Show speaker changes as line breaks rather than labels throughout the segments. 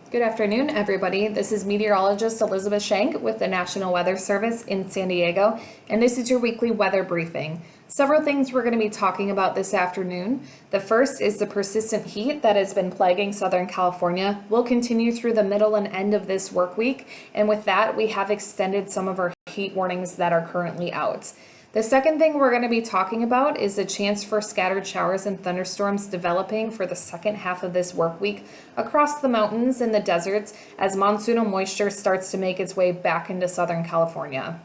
Good afternoon, everybody. This is meteorologist Elizabeth Shank with the National Weather Service in San Diego, and this is your weekly weather briefing. Several things we're going to be talking about this afternoon. The first is the persistent heat that has been plaguing Southern California will continue through the middle and end of this work week, and with that, we have extended some of our heat warnings that are currently out. The second thing we're going to be talking about is the chance for scattered showers and thunderstorms developing for the second half of this work week across the mountains and the deserts as monsoonal moisture starts to make its way back into Southern California.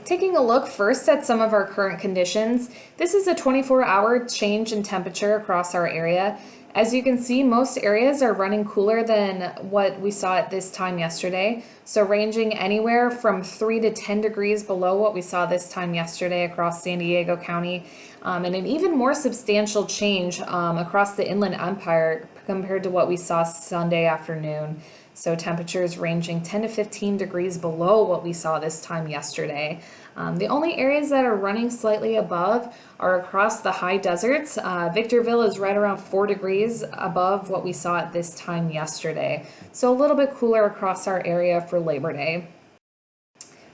Taking a look first at some of our current conditions, this is a 24-hour change in temperature across our area. As you can see, most areas are running cooler than what we saw at this time yesterday, so ranging anywhere from 3 to 10 degrees below what we saw this time yesterday across San Diego County, and an even more substantial change across the Inland Empire compared to what we saw Sunday afternoon. So temperatures ranging 10 to 15 degrees below what we saw this time yesterday. The only areas that are running slightly above are across the high deserts. Victorville is right around 4 degrees above what we saw at this time yesterday. So a little bit cooler across our area for Labor Day.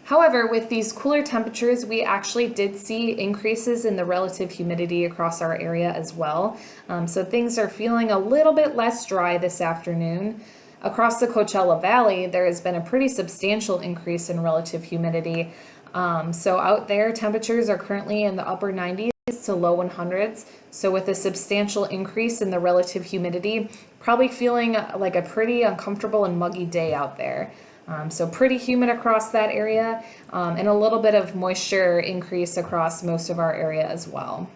However, with these cooler temperatures, we actually did see increases in the relative humidity across our area as well. So things are feeling a little bit less dry this afternoon. Across the Coachella Valley, there has been a pretty substantial increase in relative humidity. So out there, temperatures are currently in the upper 90s to low 100s. So with a substantial increase in the relative humidity, probably feeling like a pretty uncomfortable and muggy day out there. So pretty humid across that area, and a little bit of moisture increase across most of our area as well.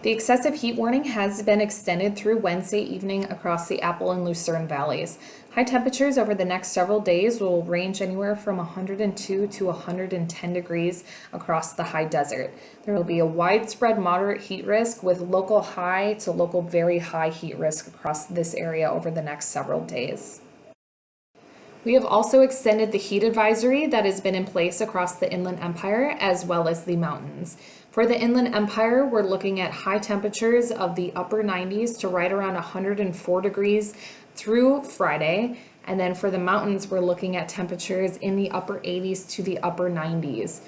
The excessive heat warning has been extended through Wednesday evening across the Apple and Lucerne valleys. High temperatures over the next several days will range anywhere from 102 to 110 degrees across the high desert. There will be a widespread moderate heat risk with local high to local very high heat risk across this area over the next several days. We have also extended the heat advisory that has been in place across the Inland Empire as well as the mountains. For the Inland Empire, we're looking at high temperatures of the upper 90s to right around 104 degrees through Friday. And then for the mountains, we're looking at temperatures in the upper 80s to the upper 90s.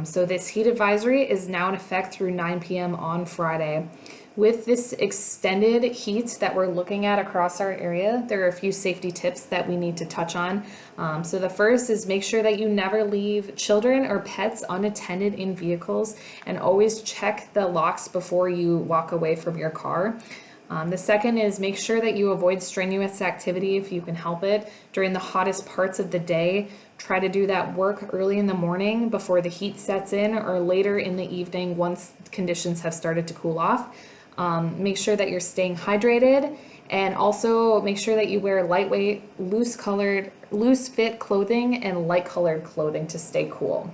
So this heat advisory is now in effect through 9 p.m. on Friday. With this extended heat that we're looking at across our area, there are a few safety tips that we need to touch on. So the first is make sure that you never leave children or pets unattended in vehicles, and always check the locks before you walk away from your car. The second is make sure that you avoid strenuous activity if you can help it during the hottest parts of the day. Try to do that work early in the morning before the heat sets in, or later in the evening once conditions have started to cool off. Make sure that you're staying hydrated, and also make sure that you wear lightweight, loose fit clothing and light colored clothing to stay cool.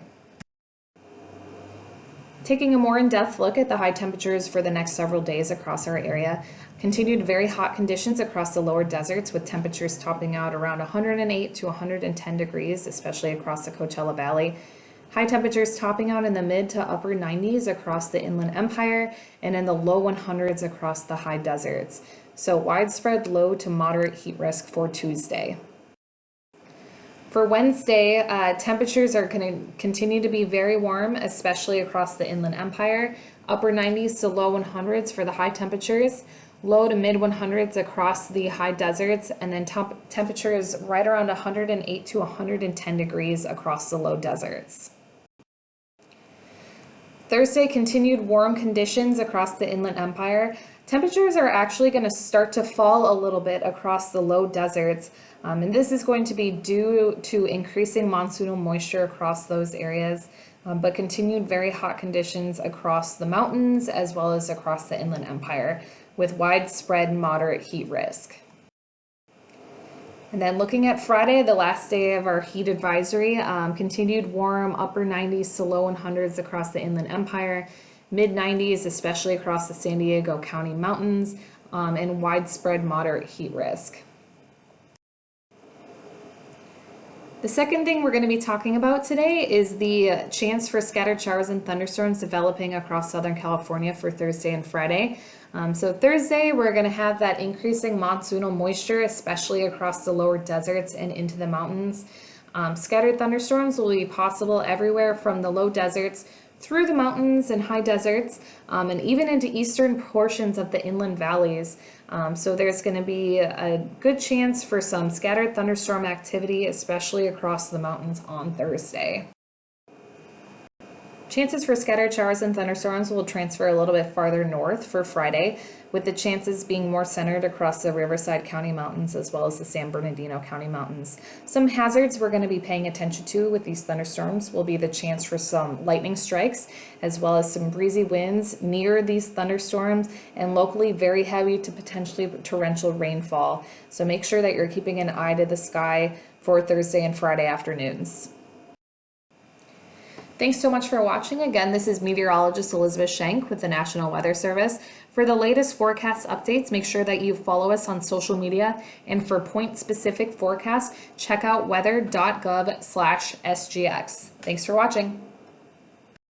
Taking a more in-depth look at the high temperatures for the next several days across our area, continued very hot conditions across the lower deserts with temperatures topping out around 108 to 110 degrees, especially across the Coachella Valley. High temperatures topping out in the mid to upper 90s across the Inland Empire and in the low 100s across the high deserts. So widespread low to moderate heat risk for Tuesday. For Wednesday, temperatures are going to continue to be very warm, especially across the Inland Empire. Upper 90s to low 100s for the high temperatures. Low to mid 100s across the high deserts, and then temperatures right around 108 to 110 degrees across the low deserts. Thursday, continued warm conditions across the Inland Empire. Temperatures are actually going to start to fall a little bit across the low deserts, and this is going to be due to increasing monsoonal moisture across those areas, but continued very hot conditions across the mountains as well as across the Inland Empire with widespread moderate heat risk. And then looking at Friday, the last day of our heat advisory, continued warm upper 90s to low 100s across the Inland Empire, mid 90s, especially across the San Diego County mountains, and widespread moderate heat risk. The second thing we're going to be talking about today is the chance for scattered showers and thunderstorms developing across Southern California for Thursday and Friday. So Thursday, we're going to have that increasing monsoonal moisture, especially across the lower deserts and into the mountains. Scattered thunderstorms will be possible everywhere from the low deserts through the mountains and high deserts, and even into eastern portions of the inland valleys. So there's going to be a good chance for some scattered thunderstorm activity, especially across the mountains on Thursday. Chances for scattered showers and thunderstorms will transfer a little bit farther north for Friday, with the chances being more centered across the Riverside County Mountains as well as the San Bernardino County Mountains. Some hazards we're going to be paying attention to with these thunderstorms will be the chance for some lightning strikes, as well as some breezy winds near these thunderstorms, and locally very heavy to potentially torrential rainfall. So make sure that you're keeping an eye to the sky for Thursday and Friday afternoons. Thanks so much for watching. Again, this is meteorologist Elizabeth Schenk with the National Weather Service. For the latest forecast updates, make sure that you follow us on social media. And for point-specific forecasts, check out weather.gov/SGX. Thanks for watching.